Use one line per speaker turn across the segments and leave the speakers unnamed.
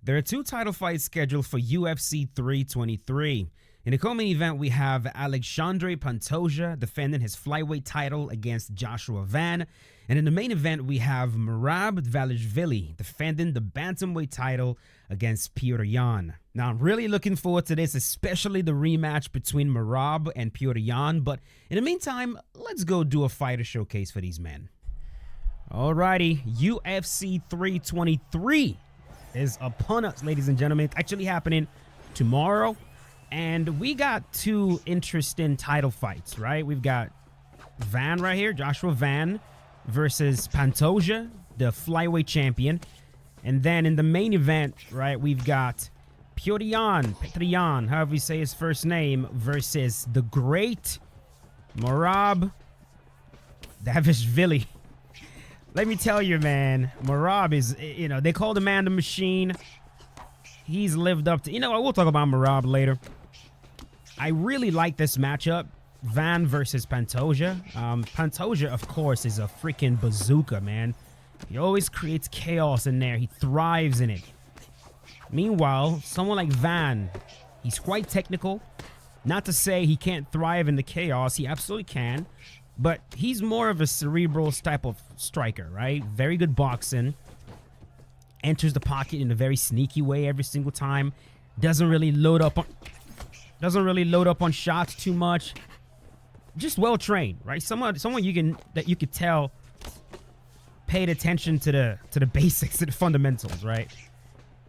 There are two title fights scheduled for UFC 323. In the co-main event, we have Alexandre Pantoja defending his flyweight title against Joshua Van. And in the main event, we have Merab Dvalishvili defending the bantamweight title against Petr Yan. Now, I'm really looking forward to this, especially the rematch between Merab and Petr Yan. But in the meantime, let's go do a fighter showcase for these men. Alrighty, UFC 323 is upon us, ladies and gentlemen. It's actually happening tomorrow. And we got two interesting title fights, right? We've got Van right here, Joshua Van versus Pantoja, the flyweight champion. And then in the main event, right, we've got Petr Yan, however you say his first name, versus the great Merab Dvalishvili. Let me tell you, man, Merab is, they call the man the machine. He's lived up to, we'll talk about Merab later. I really like this matchup, Van versus Pantoja. Pantoja, of course, is a freaking bazooka, man. He always creates chaos in there. He thrives in it. Meanwhile, someone like Van, he's quite technical. Not to say he can't thrive in the chaos. He absolutely can. But he's more of a cerebral type of striker, right? Very good boxing. Enters the pocket in a very sneaky way every single time. Doesn't really load up on shots too much. Just well trained, right? Someone that you could tell paid attention to the basics, to the fundamentals, right?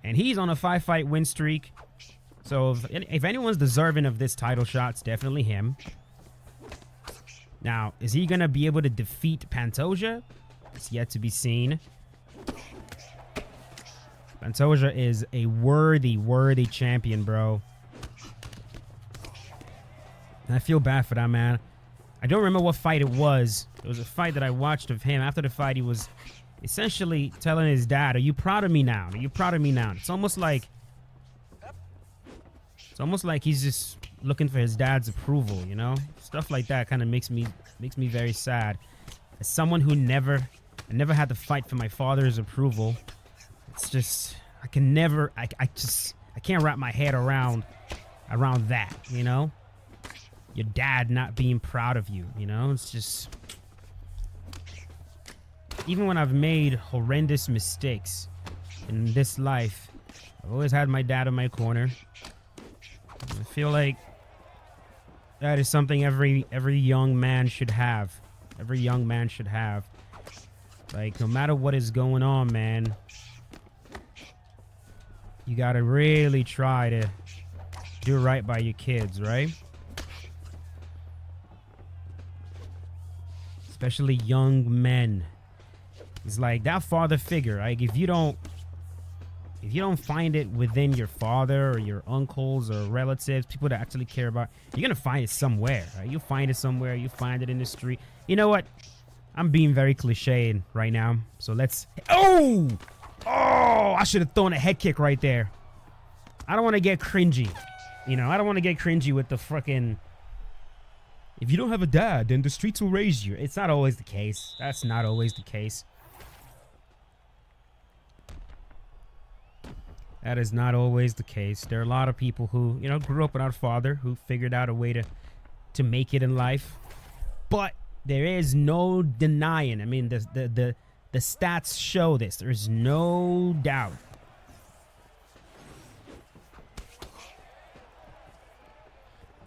And he's on a 5-fight win streak. So if anyone's deserving of this title shot, it's definitely him. Now, is he going to be able to defeat Pantoja? It's yet to be seen. Pantoja is a worthy champion, bro. And I feel bad for that, man. I don't remember what fight it was. It was a fight that I watched of him. After the fight, he was essentially telling his dad, "Are you proud of me now? Are you proud of me now?" It's almost like he's just looking for his dad's approval, Stuff like that kind of makes me very sad. As someone who never had to fight for my father's approval, it's just I can't wrap my head around that, Your dad not being proud of you, It's just, even when I've made horrendous mistakes in this life, I've always had my dad in my corner. I feel like that is something every young man should have. Every young man should have. Like, no matter what is going on, man, you gotta really try to do right by your kids, right? Especially young men. It's like that father figure, right? If you don't find it within your father or your uncles or relatives, people that actually care about, you're gonna find it somewhere, right? You find it somewhere. You find it in the street. You know what? I'm being very cliched right now, so let's. Oh! I should have thrown a head kick right there. I don't want to get cringy, I don't want to get cringy with the frickin'. If you don't have a dad, then the streets will raise you. It's not always the case. That's not always the case. That is not always the case. There are a lot of people who, grew up without a father, who figured out a way to make it in life. But there is no denying. I mean, the stats show this. There's no doubt.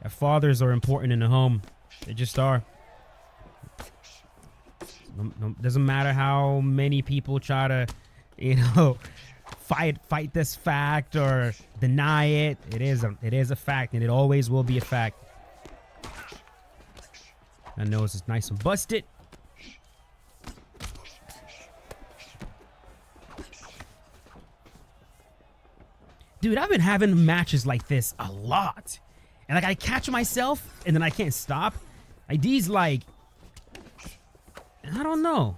That fathers are important in the home. They just are. Doesn't matter how many people try to, fight this fact or deny it. It is a fact, and it always will be a fact. My nose is nice and busted. Dude, I've been having matches like this a lot. And I catch myself, and then I can't stop. These, I don't know.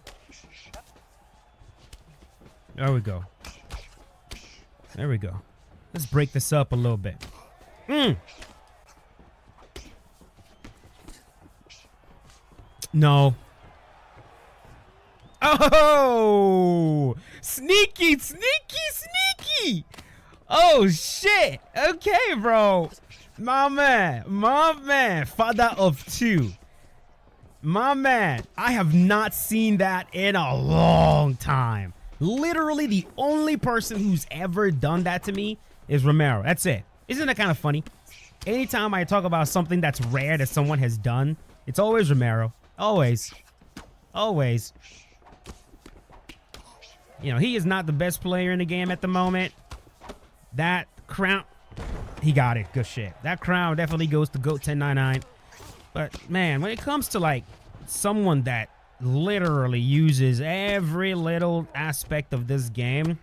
There we go. There we go. Let's break this up a little bit. No. Oh! Sneaky! Oh, shit. Okay, bro. My man. Father of two. My man. I have not seen that in a long time. Literally, the only person who's ever done that to me is Romero. That's it. Isn't that kind of funny? Anytime I talk about something that's rare that someone has done, it's always Romero. Always. Always. You know, he is not the best player in the game at the moment. That crown, he got it. Good shit. That crown definitely goes to GOAT 1099. But, man, when it comes to, like, someone that literally uses every little aspect of this game,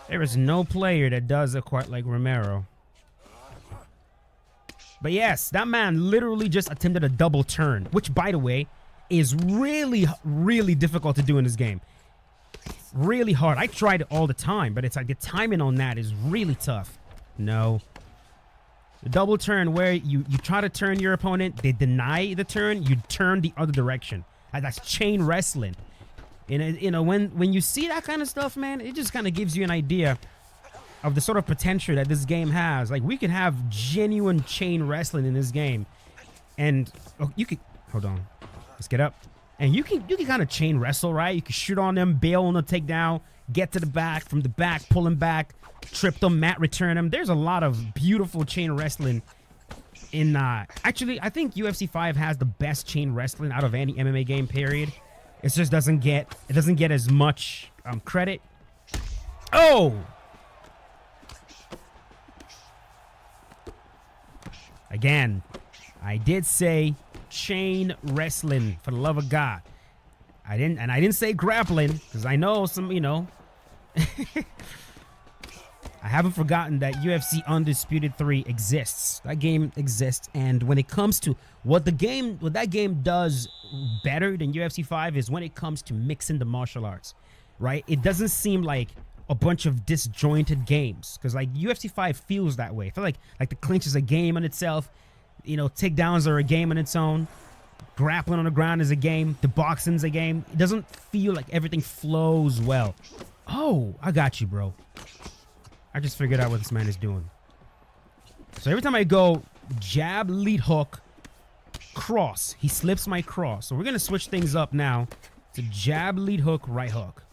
there is no player that does it quite like Romero. But yes, that man literally just attempted a double turn, which, by the way, is really, really difficult to do in this game. Really hard. I tried it all the time, but it's like the timing on that is really tough. No. The double turn where you try to turn your opponent, they deny the turn, you turn the other direction. That's chain wrestling. And you know, when you see that kind of stuff, man, it just kind of gives you an idea of the sort of potential that this game has. Like, we could have genuine chain wrestling in this game. And oh, you could, hold on, let's get up. And you can kind of chain wrestle, right? You can shoot on them, bail on the takedown, get to the back, from the back, pull them back, trip them, mat return them. There's a lot of beautiful chain wrestling in, actually, I think UFC 5 has the best chain wrestling out of any MMA game, period. It just doesn't get as much credit. Oh! Again, I did say chain wrestling, for the love of God. I didn't say grappling, because I know some, you know. I haven't forgotten that UFC Undisputed 3 exists. That game exists, and when it comes to what that game does better than UFC 5 is when it comes to mixing the martial arts, right? It doesn't seem like a bunch of disjointed games, because like UFC 5 feels that way. I feel like the clinch is a game in itself. You know, takedowns are a game on its own. Grappling on the ground is a game. The boxing's a game. It doesn't feel like everything flows well. Oh, I got you, bro. I just figured out what this man is doing. So every time I go jab, lead hook, cross, he slips my cross. So we're gonna switch things up now to jab, lead hook, right hook.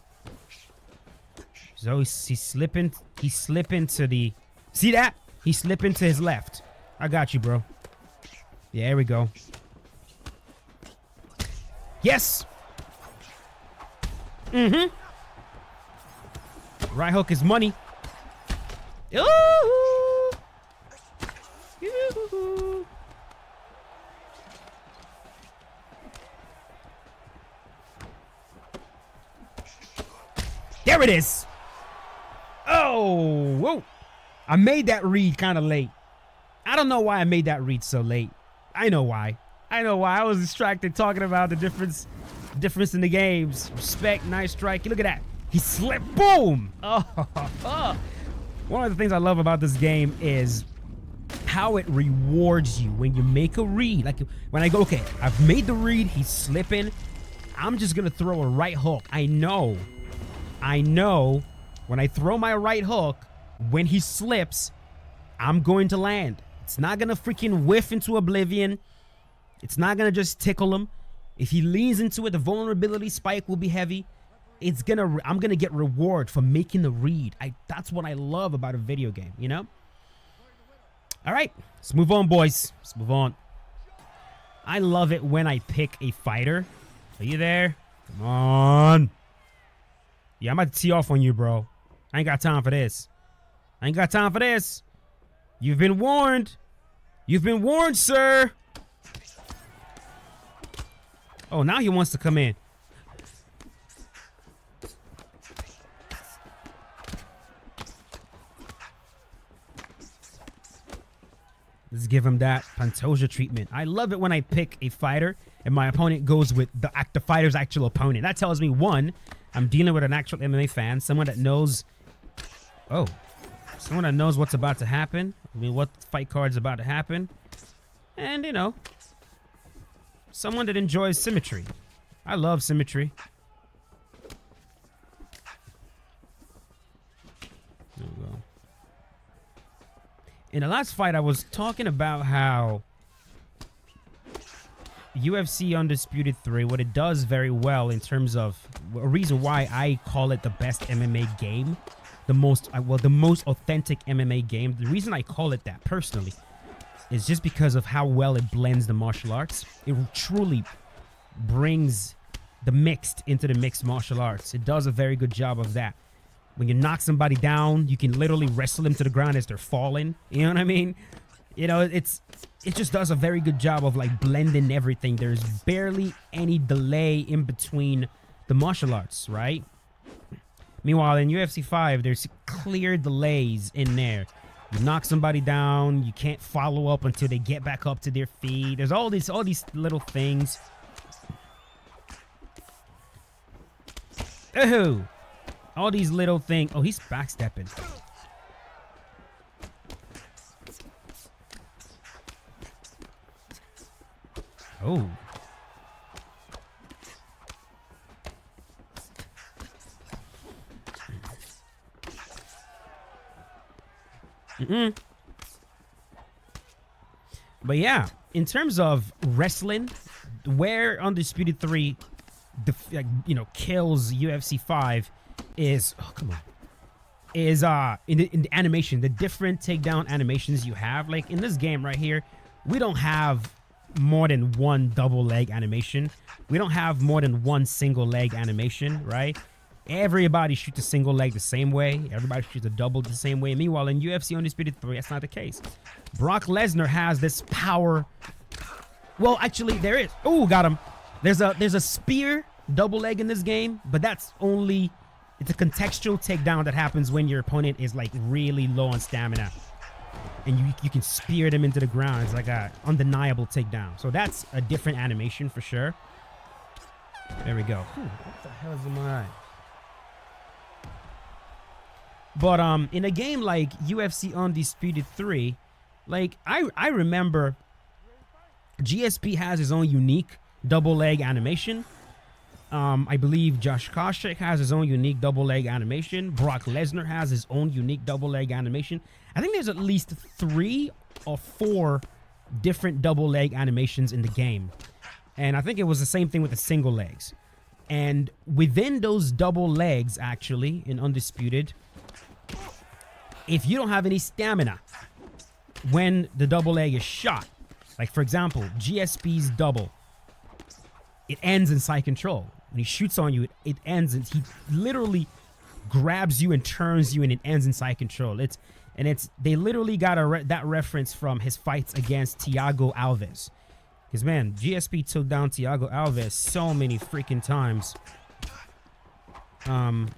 So he's slipping to the, see that? He's slipping to his left. I got you, bro. Yeah, here we go. Yes. Right hook is money. Ooh. Yoo-hoo. There it is. Oh, whoa. I made that read kind of late. I don't know why I made that read so late. I know why. I was distracted talking about the difference in the games. Respect, nice strike. Look at that. He slipped. Boom. Oh. One of the things I love about this game is how it rewards you when you make a read. Like when I go, okay, I've made the read. He's slipping. I'm just going to throw a right hook. I know when I throw my right hook, when he slips, I'm going to land. It's not going to freaking whiff into oblivion. It's not going to just tickle him. If he leans into it, the vulnerability spike will be heavy. I'm going to get reward for making the read. That's what I love about a video game, you know? All right, let's move on, boys. Let's move on. I love it when I pick a fighter. Are you there? Come on. Yeah, I'm about to tee off on you, bro. I ain't got time for this. You've been warned. You've been warned, sir. Oh, now he wants to come in. Let's give him that Pantoja treatment. I love it when I pick a fighter and my opponent goes with the fighter's actual opponent. That tells me, one, I'm dealing with an actual MMA fan, someone that knows... Oh. Someone that knows what's about to happen. I mean, what fight card's about to happen. And, you know, someone that enjoys symmetry. I love symmetry. There we go. In the last fight, I was talking about how UFC Undisputed 3, what it does very well in terms of a reason why I call it the best MMA game, the most authentic MMA game. The reason I call it that personally is just because of how well it blends the martial arts. It truly brings the mixed into the mixed martial arts. It does a very good job of that. When you knock somebody down, you can literally wrestle them to the ground as they're falling. You know what I mean? You know, it just does a very good job of like blending everything. There's barely any delay in between the martial arts, right? Meanwhile, in UFC 5, there's clear delays in there. You knock somebody down, you can't follow up until they get back up to their feet. There's all these little things. Oh, all these little things. Oh, he's backstepping. Oh. But yeah, in terms of wrestling, where Undisputed 3 kills UFC 5 is, oh come on, is in the animation, the different takedown animations you have. Like in this game right here, we don't have more than one double leg animation. We don't have more than one single leg animation, right? Everybody shoots a single leg the same way. Everybody shoots a double the same way. Meanwhile, in UFC Undisputed 3, that's not the case. Brock Lesnar has this power. Well, actually, there is. Oh, got him. There's a spear double leg in this game, but that's only, it's a contextual takedown that happens when your opponent is like really low on stamina. And you can spear them into the ground. It's like a undeniable takedown. So that's a different animation for sure. There we go. What the hell is in my eye? But in a game like UFC Undisputed 3, like I remember GSP has his own unique double leg animation. I believe Josh Koscheck has his own unique double leg animation. Brock Lesnar has his own unique double leg animation. I think there's at least 3 or 4 different double leg animations in the game. And I think it was the same thing with the single legs. And within those double legs, actually, in Undisputed, if you don't have any stamina when the double leg is shot, like for example, GSP's double, it ends in side control. When he shoots on you, it ends, and he literally grabs you and turns you, and it ends in side control. They literally got that reference from his fights against Thiago Alves. Because man, GSP took down Thiago Alves so many freaking times. And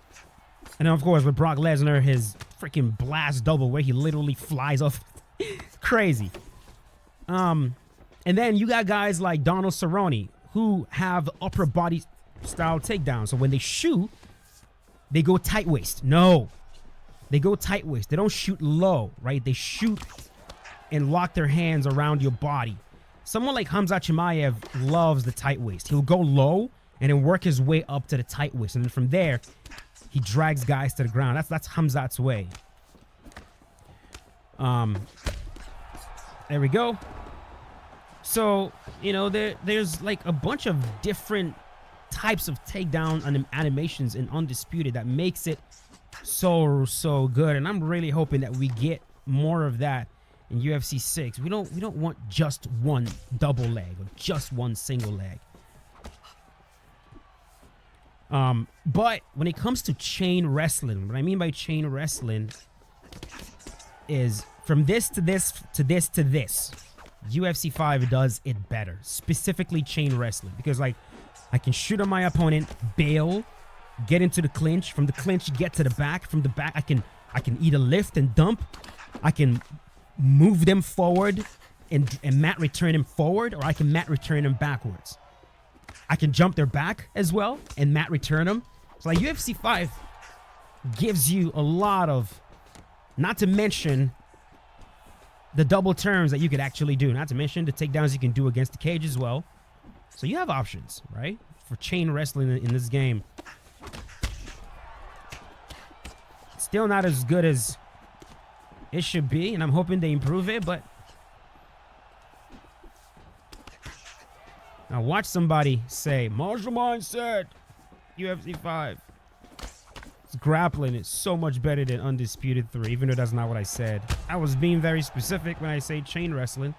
then of course with Brock Lesnar, his freaking blast double where he literally flies off. Crazy. And then you got guys like Donald Cerrone who have upper body style takedowns. So when they shoot, they go tight waist. No, they go tight waist. They don't shoot low, right? They shoot and lock their hands around your body. Someone like Khamzat Chimaev loves the tight waist. He'll go low and then work his way up to the tight waist. And then from there, he drags guys to the ground. That's Khamzat's way. There we go. So, you know, there's like a bunch of different types of takedown animations in Undisputed that makes it so good. And I'm really hoping that we get more of that in UFC 6. We don't want just one double leg or just one single leg. But when it comes to chain wrestling, what I mean by chain wrestling is from this to this to this to this. UFC 5 does it better, specifically chain wrestling, because like I can shoot on my opponent, bail, get into the clinch, from the clinch get to the back, from the back I can either lift and dump, I can move them forward and mat return them forward, or I can mat return them backwards. I can jump their back as well and mat return them. So like UFC 5 gives you a lot of, not to mention the double turns that you could actually do, not to mention the takedowns you can do against the cage as well. So you have options, right, for chain wrestling in this game. Still not as good as It should be, and I'm hoping they improve it, but now watch somebody say, martial mindset, UFC 5. Grappling is so much better than Undisputed 3, even though that's not what I said. I was being very specific when I say chain wrestling.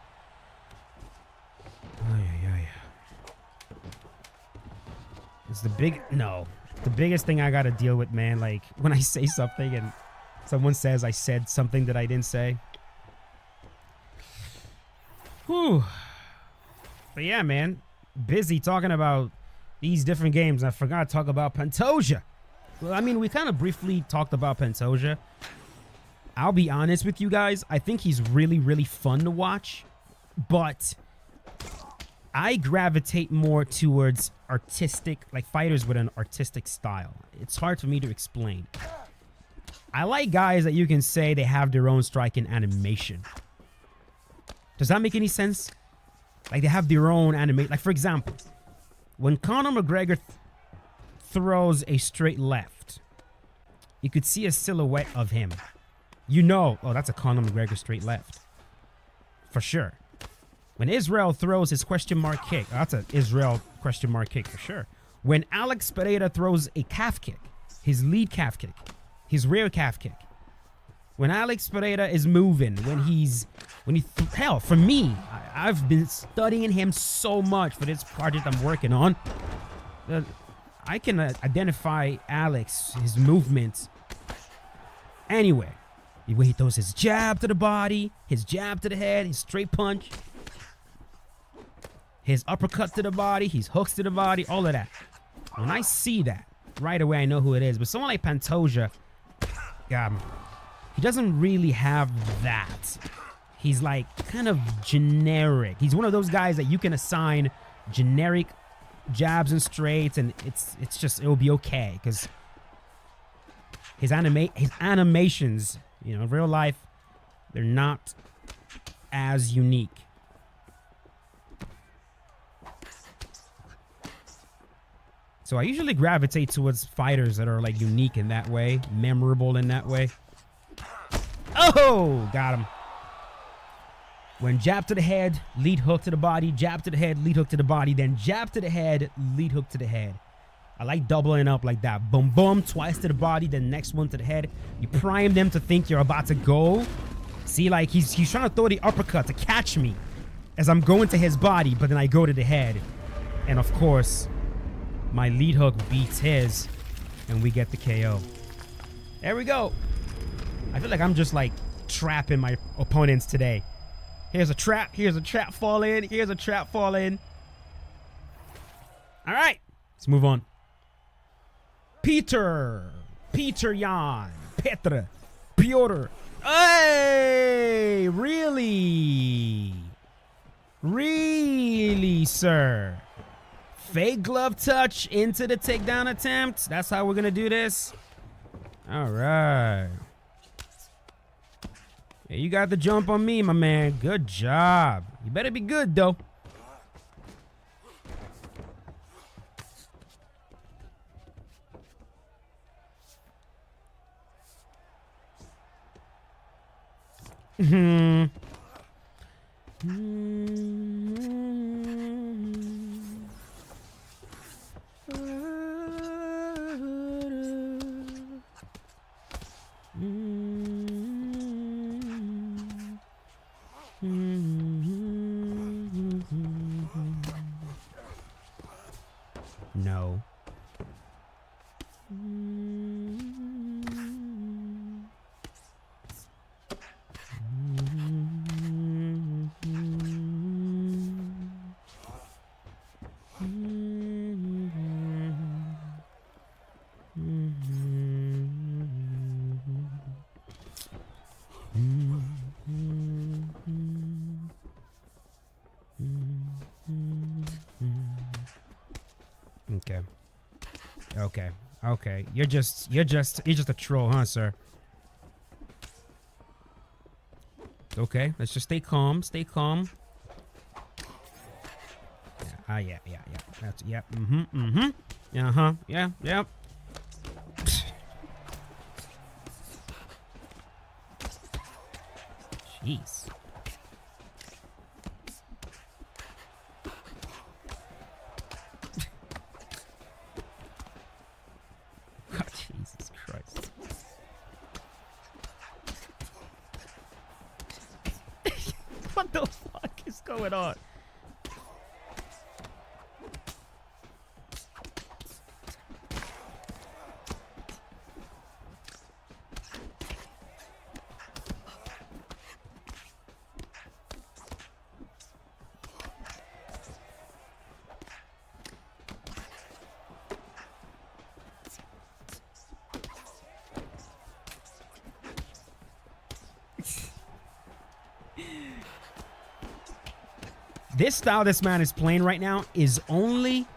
Oh, yeah. It's the biggest thing I gotta deal with, man. Like, when I say something and someone says I said something that I didn't say. Whew. But yeah, man. Busy talking about these different games. I forgot to talk about Pantoja. Well, I mean, we kind of briefly talked about Pantoja. I'll be honest with you guys. I think he's really, really fun to watch. But I gravitate more towards artistic, like fighters with an artistic style. It's hard for me to explain. I like guys that you can say they have their own striking animation. Does that make any sense? Like they have their own animation. Like for example, when Conor McGregor throws a straight left, you could see a silhouette of him. You know, oh, that's a Conor McGregor straight left. For sure. When Israel throws his question mark kick, that's an Israel question mark kick for sure. When Alex Pereira throws a calf kick, his lead calf kick, his rear calf kick. When Alex Pereira is moving, hell, for me, I've been studying him so much for this project I'm working on. I can identify Alex, his movements, anyway. When he throws his jab to the body, his jab to the head, his straight punch, his uppercut to the body, his hooks to the body, all of that. When I see that, right away I know who it is. But someone like Pantoja, he doesn't really have that. He's like kind of generic. He's one of those guys that you can assign generic jabs and straights, and it'll be okay because his animations, you know, in real life, they're not as unique. So I usually gravitate towards fighters that are like unique in that way, memorable in that way. Oh, got him. When jab to the head, lead hook to the body, jab to the head, lead hook to the body, then jab to the head, lead hook to the head. I like doubling up like that. Boom, boom, twice to the body, then next one to the head. You prime them to think you're about to go. See, like he's trying to throw the uppercut to catch me as I'm going to his body, but then I go to the head. And of course, my lead hook beats his, and we get the KO. There we go. I feel like I'm just like trapping my opponents today. Here's a trap. Here's a trap fall in. Here's a trap fall in. All right. Let's move on. Peter Yan. Piotr. Hey, really? Really, sir? Fake glove touch into the takedown attempt. That's how we're going to do this. All right. Yeah, you got the jump on me, my man. Good job. You better be good, though. No. Okay. You're just a troll, huh, sir? Okay, let's just stay calm. Stay calm. Yeah. Yeah. That's Yep. Jeez. Oh, Jesus Christ. What the fuck is going on? This style this man is playing right now is only...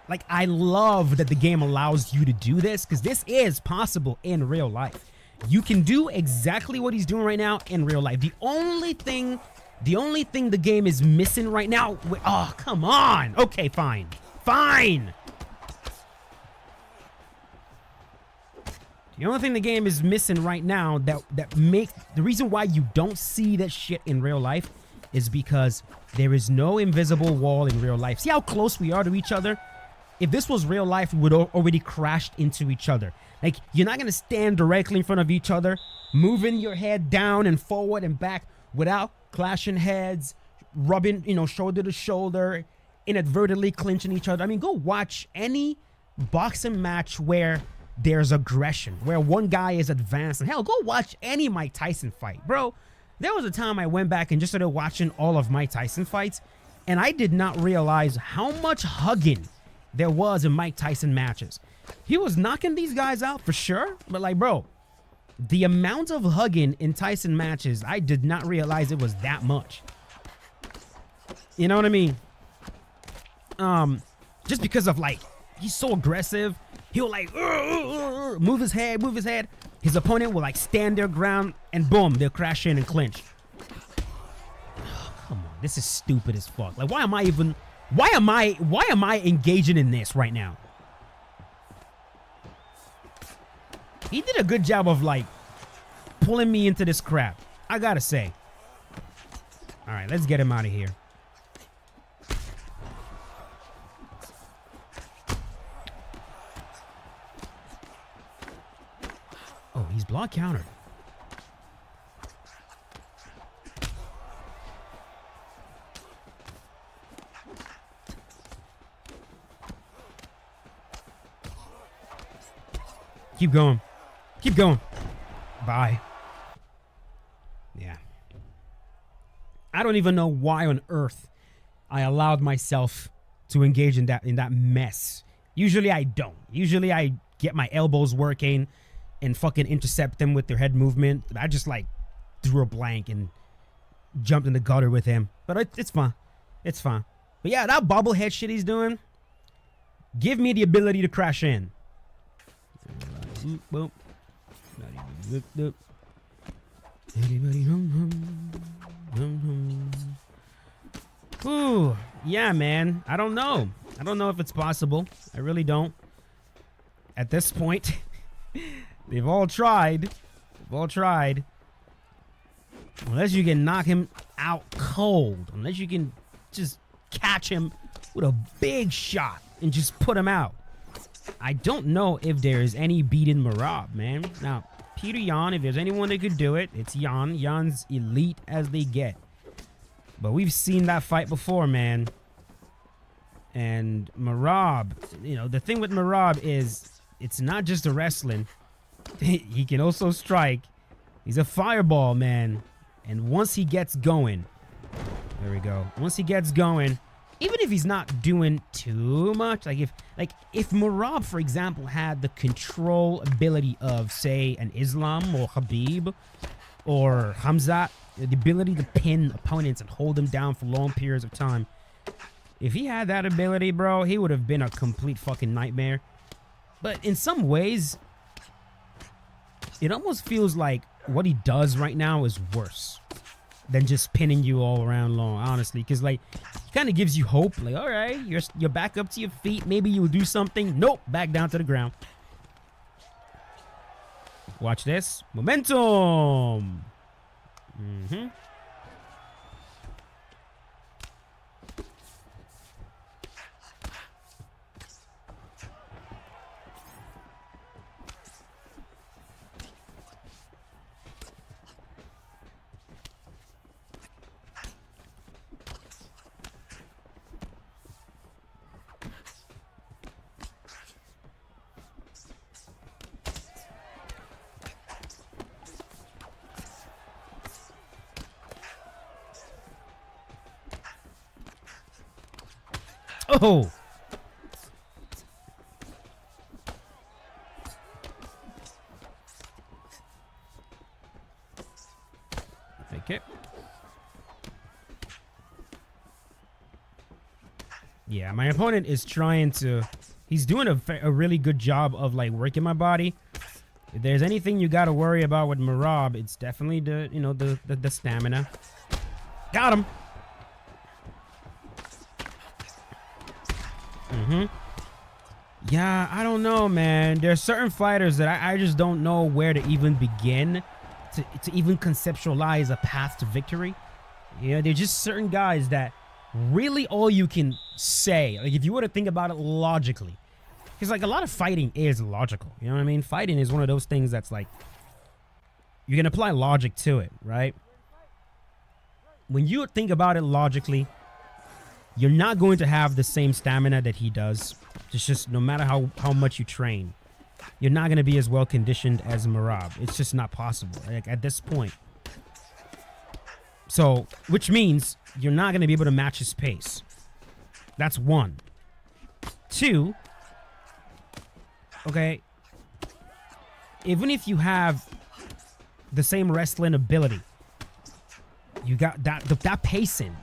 Like, I love that the game allows you to do this, because this is possible in real life. You can do exactly what he's doing right now in real life. The only thing the game is missing right now... Oh, come on! Okay, fine. Fine! The only thing the game is missing right now that makes... The reason why you don't see that shit in real life is because there is no invisible wall in real life. See how close we are to each other? If this was real life, we would already crashed into each other. Like, you're not going to stand directly in front of each other, moving your head down and forward and back without clashing heads, rubbing, you know, shoulder to shoulder, inadvertently clinching each other. I mean, go watch any boxing match where there's aggression, where one guy is advanced. And hell, go watch any Mike Tyson fight. Bro, there was a time I went back and just started watching all of Mike Tyson fights, and I did not realize how much hugging there was in Mike Tyson matches. He was knocking these guys out for sure, but like, bro, the amount of hugging in Tyson matches, I did not realize it was that much. You know what I mean? Just because of, like, he's so aggressive. He'll like move his head. His opponent will like stand their ground and boom, they'll crash in and clinch. Oh, come on, this is stupid as fuck. Like, why am I engaging in this right now? He did a good job of like pulling me into this crap, I gotta say. All right, let's get him out of here. Oh, he's block countered. Keep going. Keep going. Bye. Yeah. I don't even know why on earth I allowed myself to engage in that mess. Usually I don't. Usually I get my elbows working and fucking intercept them with their head movement. I just like drew a blank and jumped in the gutter with him. But it's fine. It's fine. But yeah, that bobblehead shit he's doing, give me the ability to crash in. Boop. Ooh, yeah, man. I don't know. I don't know if it's possible. I really don't. At this point, they've all tried. Unless you can knock him out cold. Unless you can just catch him with a big shot and just put him out. I don't know if there is any beating Merab, man. Now, Peter Yan, if there's anyone that could do it, it's Yan. Yan's elite as they get. But we've seen that fight before, man. And Merab, you know, the thing with Merab is it's not just the wrestling. He can also strike. He's a fireball, man. And once he gets going, there we go. Once he gets going, even if he's not doing too much, like if Merab, for example, had the control ability of, say, an Islam or Khabib or Hamzat, the ability to pin opponents and hold them down for long periods of time, if he had that ability, bro, he would have been a complete fucking nightmare. But in some ways, it almost feels like what he does right now is worse than just pinning you all around long, honestly, because like he kind of gives you hope, like, all right, you're back up to your feet, maybe you'll do something. Nope, back down to the ground. Watch this momentum. Mm-hmm. Oh! Take it. Yeah, my opponent is trying to... He's doing a really good job of, like, working my body. If there's anything you gotta worry about with Merab, it's definitely the, you know, the stamina. Got him! Yeah, I don't know, man. There are certain fighters that I just don't know where to even begin to even conceptualize a path to victory. Yeah, they're just certain guys that really all you can say, like if you were to think about it logically, because like a lot of fighting is logical. You know what I mean? Fighting is one of those things that's like, you can apply logic to it, right? When you think about it logically, you're not going to have the same stamina that he does. It's just no matter how much you train, you're not going to be as well conditioned as Merab. It's just not possible, like at this point. So, which means you're not going to be able to match his pace. That's one. Two, okay, even if you have the same wrestling ability, you got that pacing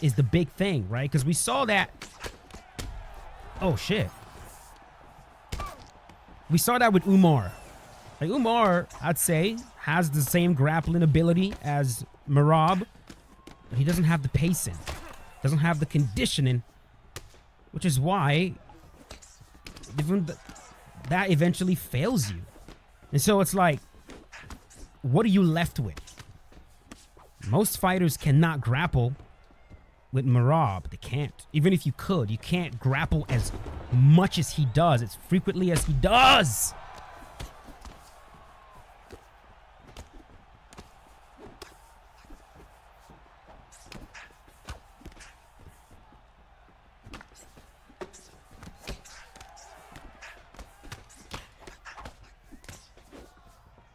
is the big thing, right? Because we saw that. Oh shit. We saw that with Umar. Like Umar, I'd say, has the same grappling ability as Merab, but he doesn't have the pacing, doesn't have the conditioning, which is why that eventually fails you. And so it's like, what are you left with? Most fighters cannot grapple with Merab. They can't. Even if you could, you can't grapple as much as he does, as frequently as he does.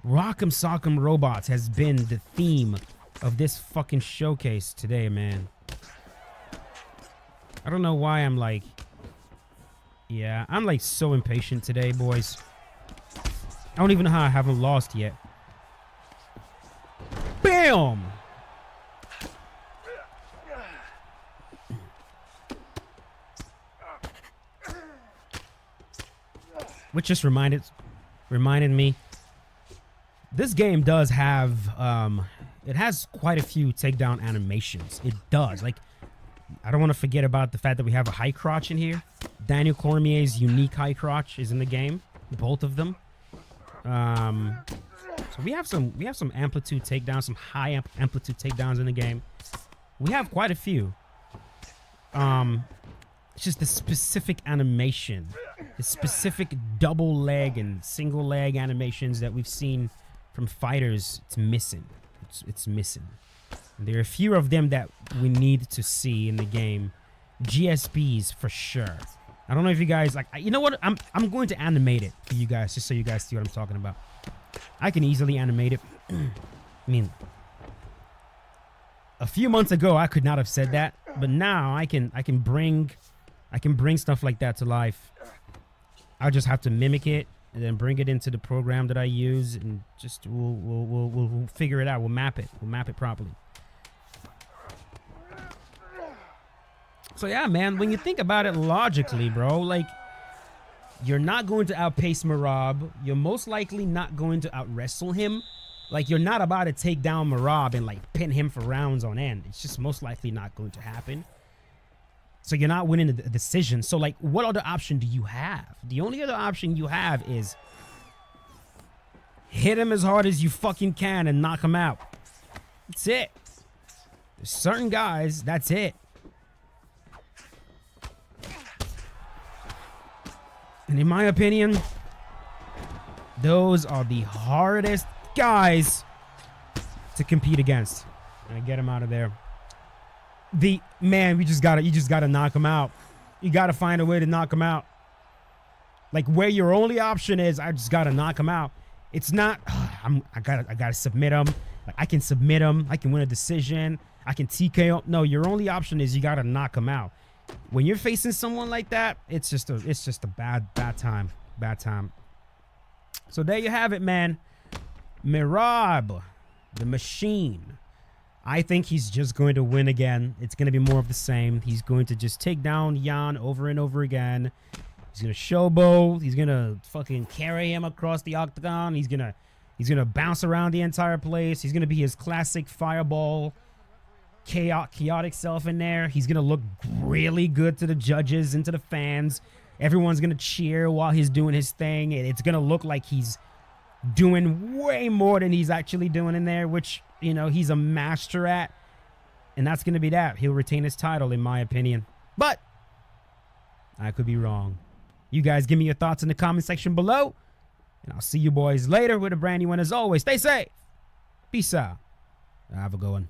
Rock'em Sock'em Robots has been the theme of this fucking showcase today, man. I don't know why I'm like... Yeah, I'm like so impatient today, boys. I don't even know how I haven't lost yet. Bam! Which just reminded me, this game does have, it has quite a few takedown animations. It does. Like, I don't want to forget about the fact that we have a high crotch in here. Daniel Cormier's unique high crotch is in the game. Both of them. So we have some amplitude takedowns, some high amplitude takedowns in the game. We have quite a few. It's just the specific animation, the specific double leg and single leg animations that we've seen from fighters. It's missing. It's missing. And there are a few of them that we need to see in the game. GSBs for sure. I don't know if you guys like. You know what? I'm going to animate it for you guys, just so you guys see what I'm talking about. I can easily animate it. I mean, a few months ago I could not have said that, but now I can bring stuff like that to life. I'll just have to mimic it and then bring it into the program that I use, and just we'll figure it out. We'll map it. We'll map it properly. So yeah, man, when you think about it logically, bro, like, you're not going to outpace Merab. You're most likely not going to out-wrestle him. Like, you're not about to take down Merab and, like, pin him for rounds on end. It's just most likely not going to happen. So you're not winning the decision. So, like, what other option do you have? The only other option you have is hit him as hard as you fucking can and knock him out. That's it. There's certain guys, that's it. And in my opinion, those are the hardest guys to compete against. And get him out of there. You just gotta knock him out. You gotta find a way to knock him out. Like where your only option is, I just gotta knock him out. It's not, I gotta submit him. Like I can submit him. I can win a decision. I can TKO. No, your only option is you gotta knock him out. When you're facing someone like that, it's just a bad time. Bad time. So there you have it, man. Merab, the machine. I think he's just going to win again. It's going to be more of the same. He's going to just take down Jan over and over again. He's going to showboat. He's going to fucking carry him across the octagon. He's going to bounce around the entire place. He's going to be his classic fireball chaotic self in there. He's going to look really good to the judges and to the fans. Everyone's going to cheer while he's doing his thing. It's going to look like he's doing way more than he's actually doing in there, which, you know, he's a master at. And that's going to be that. He'll retain his title, in my opinion. But I could be wrong. You guys give me your thoughts in the comment section below. And I'll see you boys later with a brand new one. As always, stay safe. Peace out. Have a good one.